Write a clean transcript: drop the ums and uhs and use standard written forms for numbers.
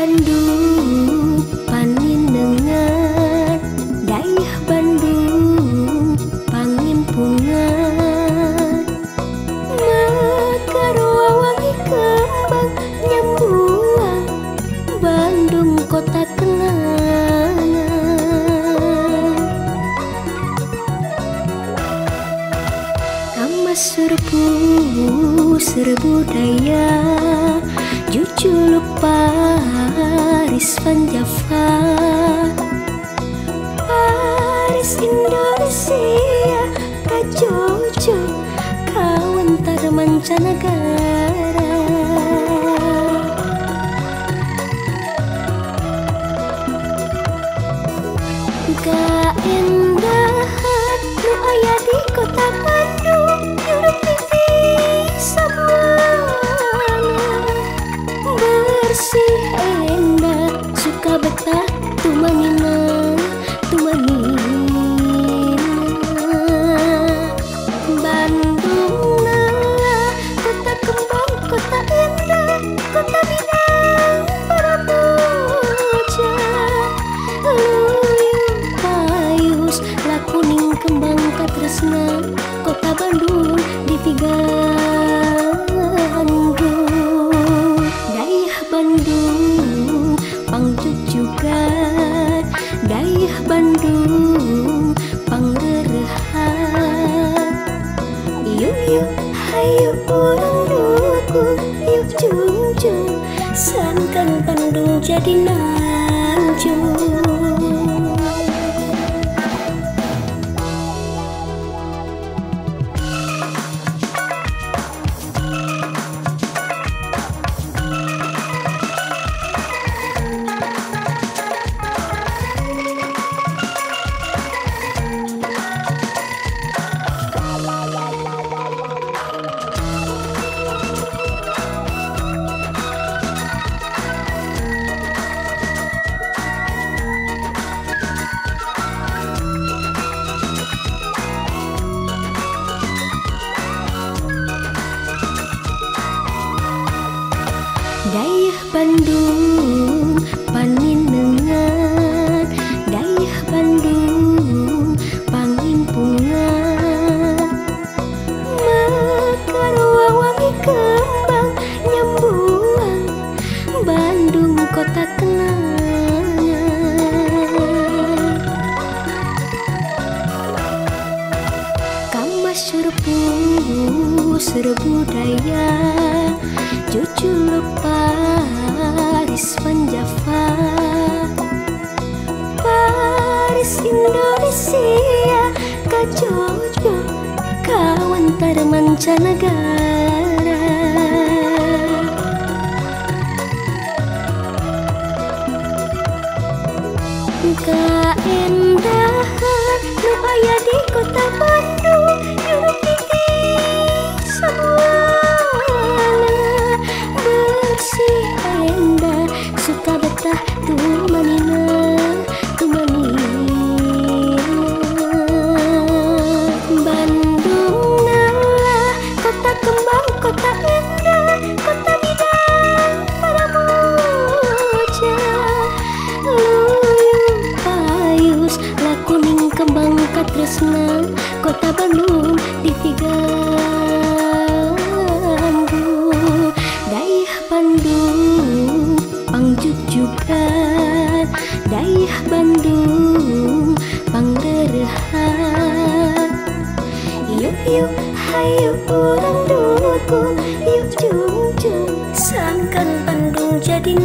Bandung paninengan, daerah Bandung pangimpungan, makarua wangi kembang nyambuang, Bandung kota kenangan. Kamma serbu daya, Juculuk Paris Van Java, Paris Indonesia, Kajojo kawantar mancanegara. Keindahan nu aya di kota Bandung, nyurup pipi samuana, bersih endah suka betah tumanina. Bandung nala kota kembang, kota indah, kota bidang para bocah, luyuh payus lakuning kembang katresna, kota Bandung ditiganggu. Daerah Bandung pangjugjugan, daerah Bandung panggerehan. Yuk yuk hayu urang dukung, yuk jungjung sangkan Bandung jadi nanjung. Daerah Bandung paninengan, daerah Bandung pangimpungan, makarua wangi kembang nyambuang, Bandung kota kenangan. Kamma serbu daya, Juculuk Paris Van Java, Paris Indonesia, Kajojo kawantar mancanegara. Keindahan nu aya di kota Bandung, nyurup pipi samuana, bersih endah suka betah tumanina. Bandung nala kota kembang, kota indah, kota bidang para bocah, luyuh payus lakuning kembang katresna, kota Bandung ditiganggu. Daerah Bandung pangjugjugan, daerah Bandung panggerehan. Yuk yuk hayu urang dukung, yuk jungjung sangkan Bandung jadi